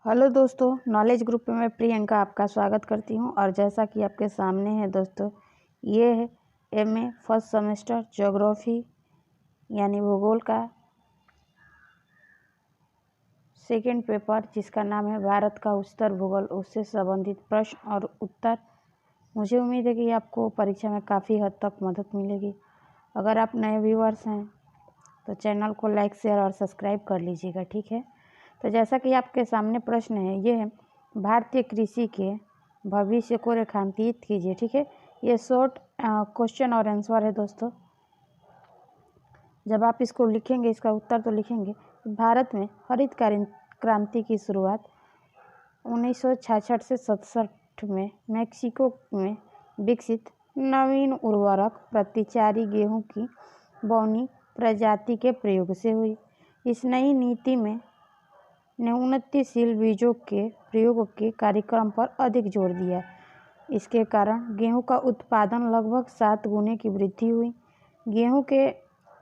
Hello दोस्तों, knowledge group में मैं प्रियंका आपका स्वागत करती हूं। और जैसा कि आपके सामने है दोस्तों, ये है एमए फर्स्ट सेमेस्टर ज्योग्राफी यानी भूगोल का सेकंड पेपर, जिसका नाम है भारत का उच्चतर भूगोल। उससे संबंधित प्रश्न और उत्तर। मुझे उम्मीद है कि आपको परीक्षा में काफ़ी हद तक मदद मिलेगी। अगर आप नए व्यूअर्स हैं तो चैनल को लाइक, शेयर और सब्सक्राइब कर लीजिएगा, ठीक है। तो जैसा कि आपके सामने प्रश्न है, ये है भारतीय कृषि के भविष्य को रेखांकित कीजिए, ठीक है। ये शॉर्ट क्वेश्चन और आंसर है दोस्तों। जब आप इसको लिखेंगे, इसका उत्तर तो लिखेंगे। भारत में हरित क्रांति की शुरुआत 1966 से 67 में मैक्सिको में विकसित नवीन उर्वरक प्रतिचारी गेहूं की बौनी प्रजाति के प्रयोग से हुई। इस नई नीति में ने उन्नतिशील बीजों के प्रयोग के कार्यक्रम पर अधिक जोर दिया। इसके कारण गेहूं का उत्पादन लगभग 7 गुने की वृद्धि हुई। गेहूं के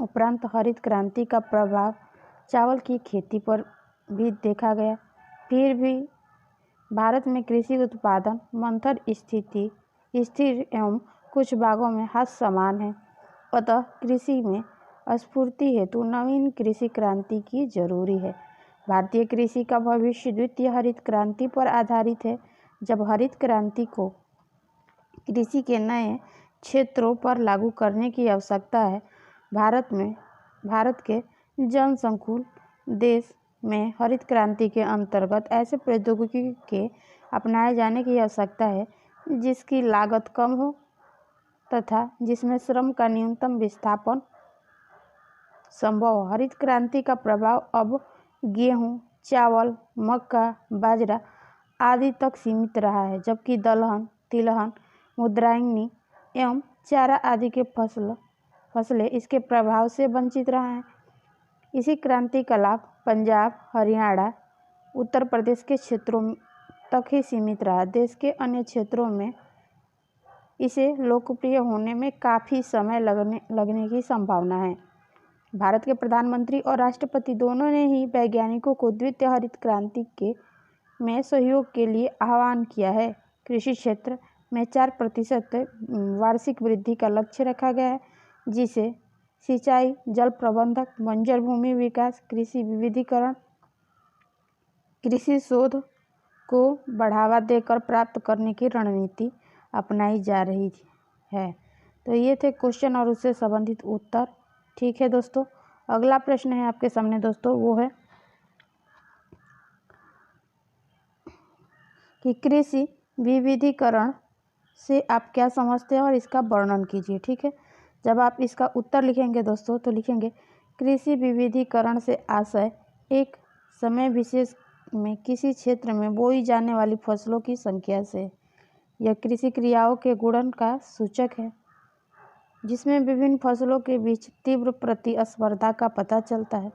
उपरांत हरित क्रांति का प्रभाव चावल की खेती पर भी देखा गया। फिर भी भारत में कृषि उत्पादन मंथर स्थिर एवं कुछ भागों में हाथ समान है। अतः कृषि में स्फूर्ति हेतु नवीन कृषि क्रांति की जरूरी है। भारतीय कृषि का भविष्य द्वितीय हरित क्रांति पर आधारित है। जब हरित क्रांति को कृषि के नए क्षेत्रों पर लागू करने की आवश्यकता है। भारत के जनसंकुल देश में हरित क्रांति के अंतर्गत ऐसे प्रौद्योगिकी के अपनाए जाने की आवश्यकता है जिसकी लागत कम हो तथा जिसमें श्रम का न्यूनतम विस्थापन संभव हो। हरित क्रांति का प्रभाव अब गेहूं, चावल, मक्का, बाजरा आदि तक सीमित रहा है, जबकि दलहन, तिलहन, मुद्रांगनी एवं चारा आदि के फसलें इसके प्रभाव से वंचित रहा है। इसी क्रांति का लाभ पंजाब, हरियाणा, उत्तर प्रदेश के क्षेत्रों तक ही सीमित रहा। देश के अन्य क्षेत्रों में इसे लोकप्रिय होने में काफ़ी समय लगने की संभावना है। भारत के प्रधानमंत्री और राष्ट्रपति दोनों ने ही वैज्ञानिकों को द्वितीय हरित क्रांति में सहयोग के लिए आह्वान किया है। कृषि क्षेत्र में 4% वार्षिक वृद्धि का लक्ष्य रखा गया है, जिसे सिंचाई, जल प्रबंधन, बंजर भूमि विकास, कृषि विविधीकरण, कृषि शोध को बढ़ावा देकर प्राप्त करने की रणनीति अपनाई जा रही है। तो ये थे क्वेश्चन और उससे संबंधित उत्तर, ठीक है दोस्तों। अगला प्रश्न है आपके सामने दोस्तों, वो है कि कृषि विविधीकरण से आप क्या समझते हैं और इसका वर्णन कीजिए, ठीक है। जब आप इसका उत्तर लिखेंगे दोस्तों तो लिखेंगे कृषि विविधीकरण से आशय एक समय विशेष में किसी क्षेत्र में बोई जाने वाली फसलों की संख्या से। यह कृषि क्रियाओं के गुणन का सूचक है, जिसमें विभिन्न फसलों के बीच तीव्र प्रतिस्पर्धा का पता चलता है।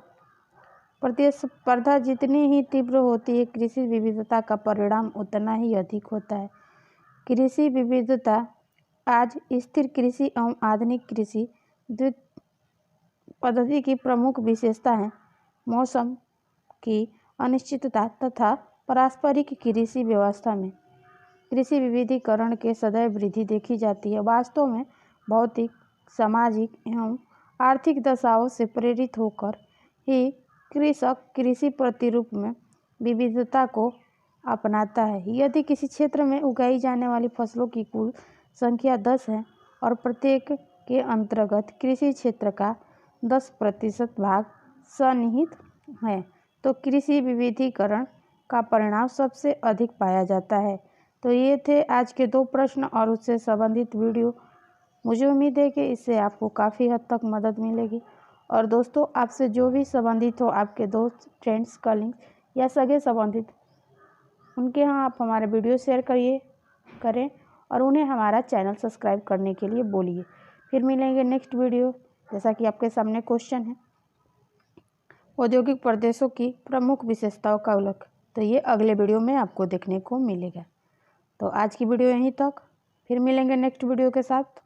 प्रतिस्पर्धा जितनी ही तीव्र होती है, कृषि विविधता का परिणाम उतना ही अधिक होता है। कृषि विविधता आज स्थिर कृषि एवं आधुनिक कृषि पद्धति की प्रमुख विशेषता है। मौसम की अनिश्चितता तथा पारंपरिक कृषि व्यवस्था में कृषि विविधीकरण के सदैव वृद्धि देखी जाती है। वास्तव में भौतिक, सामाजिक एवं आर्थिक दशाओं से प्रेरित होकर ही कृषक कृषि प्रतिरूप में विविधता को अपनाता है। यदि किसी क्षेत्र में उगाई जाने वाली फसलों की कुल संख्या 10 है और प्रत्येक के अंतर्गत कृषि क्षेत्र का 10% भाग सन्निहित है, तो कृषि विविधीकरण का परिणाम सबसे अधिक पाया जाता है। तो ये थे आज के 2 प्रश्न और उससे संबंधित वीडियो। मुझे उम्मीद है कि इससे आपको काफ़ी हद तक मदद मिलेगी। और दोस्तों, आपसे जो भी संबंधित हो, आपके दोस्त, फ्रेंड्स, कलीग्स या सगे संबंधित, उनके यहाँ आप हमारे वीडियो शेयर करें और उन्हें हमारा चैनल सब्सक्राइब करने के लिए बोलिए। फिर मिलेंगे नेक्स्ट वीडियो। जैसा कि आपके सामने क्वेश्चन है, औद्योगिक प्रदेशों की प्रमुख विशेषताओं का उल्लेख, तो ये अगले वीडियो में आपको देखने को मिलेगा। तो आज की वीडियो यहीं तक, फिर मिलेंगे नेक्स्ट वीडियो के साथ।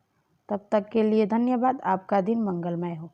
तब तक के लिए धन्यवाद। आपका दिन मंगलमय हो।